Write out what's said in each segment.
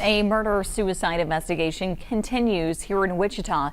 A murder-suicide investigation continues here in Wichita.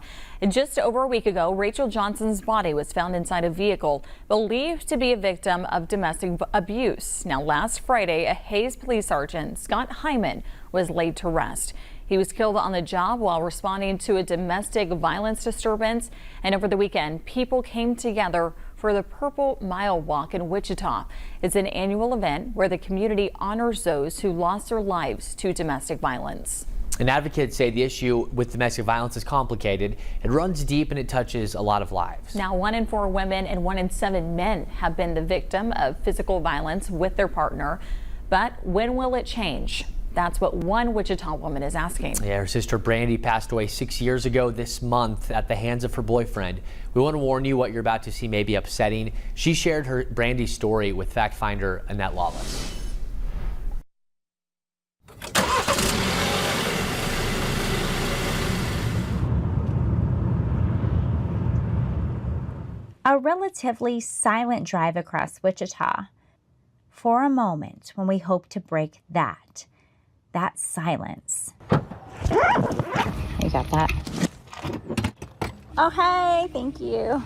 Just over a week ago, Rachel Johnson's body was found inside a vehicle believed to be a victim of domestic abuse. Now, last Friday, a Hays police sergeant, Scott Hyman, was laid to rest. He was killed on the job while responding to a domestic violence disturbance. And over the weekend, people came together for the Purple Mile Walk in Wichita. It's an annual event where the community honors those who lost their lives to domestic violence. And advocates say the issue with domestic violence is complicated. It runs deep and it touches a lot of lives. Now, 1 in 4 women and 1 in 7 men have been the victim of physical violence with their partner. But when will it change? That's what one Wichita woman is asking. Yeah, her sister Brandy passed away 6 years ago this month at the hands of her boyfriend. We want to warn you what you're about to see may be upsetting. She shared her Brandy's story with fact finder Annette Lawless. A relatively silent drive across Wichita. For a moment when we hope to break that silence. You got that? Oh, hey, thank you.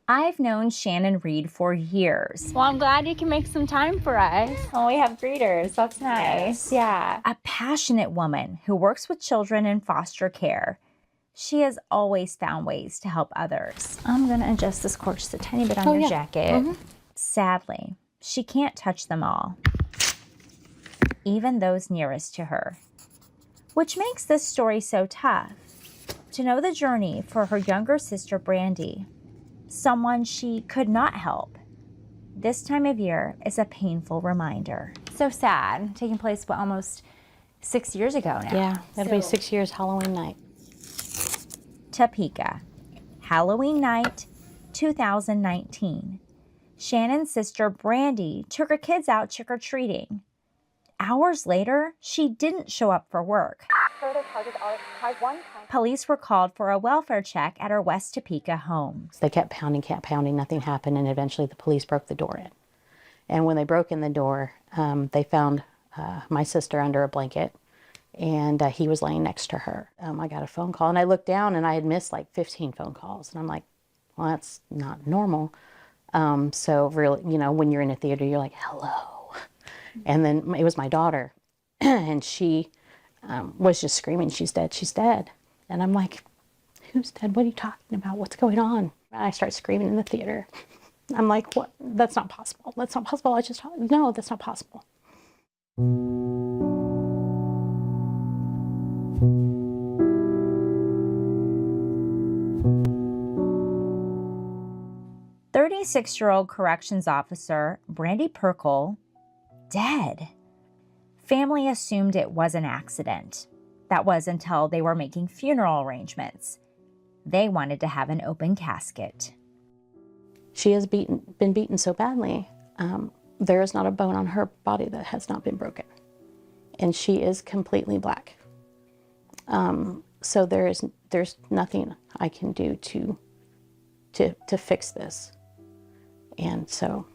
I've known Shannon Reed for years. Well, I'm glad you can make some time for us. Oh, we have greeters. That's nice. Yeah. A passionate woman who works with children in foster care. She has always found ways to help others. I'm going to adjust this cord just a tiny bit on your jacket. Sadly, she can't touch them all, even those nearest to her. Which makes this story so tough. To know the journey for her younger sister, Brandy, someone she could not help, this time of year is a painful reminder. So sad, taking place, almost 6 years ago now. Yeah, it'll be 6 years Halloween night. Topeka, Halloween night, 2019. Shannon's sister Brandy took her kids out trick-or-treating. Hours later, she didn't show up for work. Police were called for a welfare check at her West Topeka home. They kept pounding, nothing happened, and eventually the police broke the door in. And when they broke in the door, they found my sister under a blanket, and he was laying next to her. I got a phone call, and I looked down, and I had missed like 15 phone calls, and I'm like, well, that's not normal. So really, you know, when you're in a theater, you're like, hello. And then it was my daughter, and she was just screaming, she's dead, she's dead. And I'm like, who's dead? What are you talking about? What's going on? And I start screaming in the theater. I'm like, what? That's not possible. That's not possible. No, that's not possible. "36-year-old corrections officer Brandy Perkle, dead. Family assumed it was an accident. That was until they were making funeral arrangements. They wanted to have an open casket. She has been beaten so badly. There is not a bone on her body that has not been broken. And she is completely black. So there's nothing I can do to fix this. And so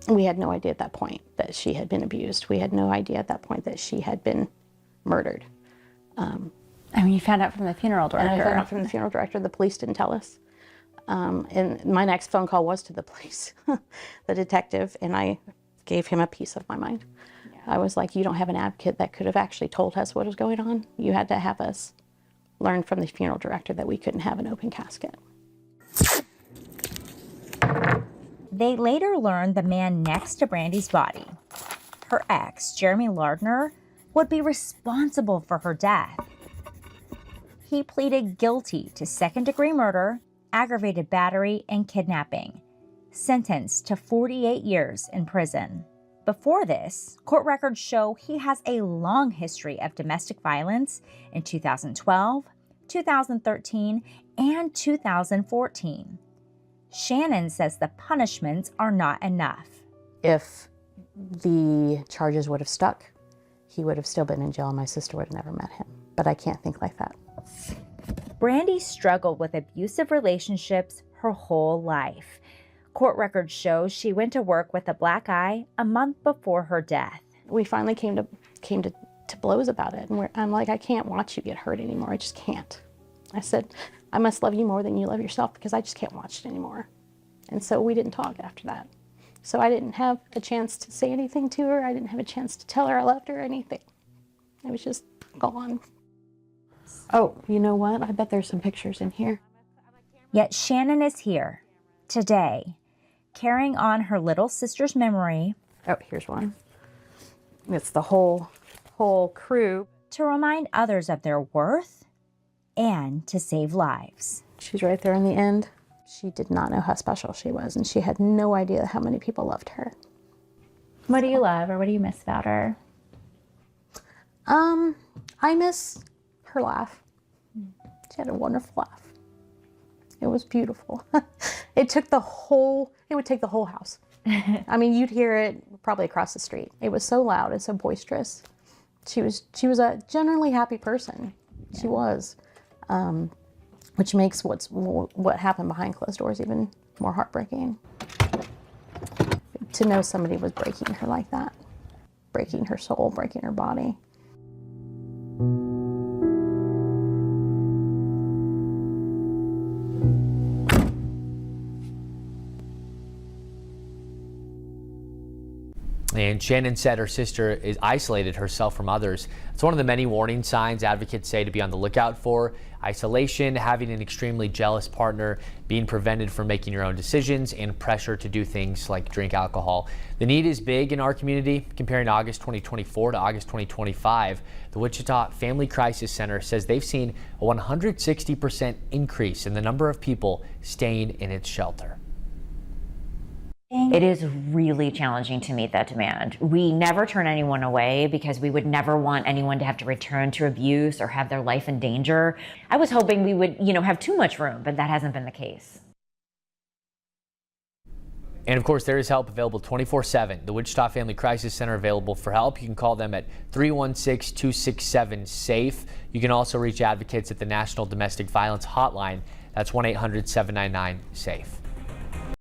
we had no idea at that point that she had been abused. We had no idea at that point that she had been murdered. I mean, you found out from the funeral director. And I found out from the funeral director. The police didn't tell us. And my next phone call was to the police, the detective, and I gave him a piece of my mind. Yeah. I was like, you don't have an advocate that could have actually told us what was going on. You had to have us learn from the funeral director that we couldn't have an open casket. They later learned the man next to Brandy's body, her ex, Jeremy Lardner, would be responsible for her death. He pleaded guilty to second-degree murder, aggravated battery, and kidnapping, sentenced to 48 years in prison. Before this, court records show he has a long history of domestic violence in 2012, 2013, and 2014. Shannon says the punishments are not enough. If the charges would have stuck, he would have still been in jail and my sister would have never met him. But I can't think like that. Brandy struggled with abusive relationships her whole life. Court records show she went to work with a black eye a month before her death. We finally came to to blows about it. And I'm like, I can't watch you get hurt anymore. I just can't. I said, I must love you more than you love yourself because I just can't watch it anymore. And so we didn't talk after that. So I didn't have a chance to say anything to her. I didn't have a chance to tell her I loved her or anything. It was just gone. Oh, you know what? I bet there's some pictures in here. Yet Shannon is here today, carrying on her little sister's memory. Oh, here's one. It's the whole crew. To remind others of their worth and to save lives. She's right there in the end. She did not know how special she was, and she had no idea how many people loved her. What do you love or what do you miss about her? I miss her laugh. She had a wonderful laugh. It was beautiful. It would take the whole house. I mean, you'd hear it probably across the street. It was so loud and so boisterous. She was a generally happy person. Yeah. She was, which makes what happened behind closed doors even more heartbreaking. To know somebody was breaking her like that, breaking her soul, breaking her body. And Shannon said her sister is isolated herself from others. It's one of the many warning signs advocates say to be on the lookout for. Isolation, having an extremely jealous partner, being prevented from making your own decisions, and pressure to do things like drink alcohol. The need is big in our community. Comparing August 2024 to August 2025, the Wichita Family Crisis Center says they've seen a 160% increase in the number of people staying in its shelter. It is really challenging to meet that demand. We never turn anyone away because we would never want anyone to have to return to abuse or have their life in danger. I was hoping we would, have too much room, but that hasn't been the case. And of course, there is help available 24/7. The Wichita Family Crisis Center available for help. You can call them at 316-267-SAFE. You can also reach advocates at the National Domestic Violence Hotline. That's 1-800-799-SAFE.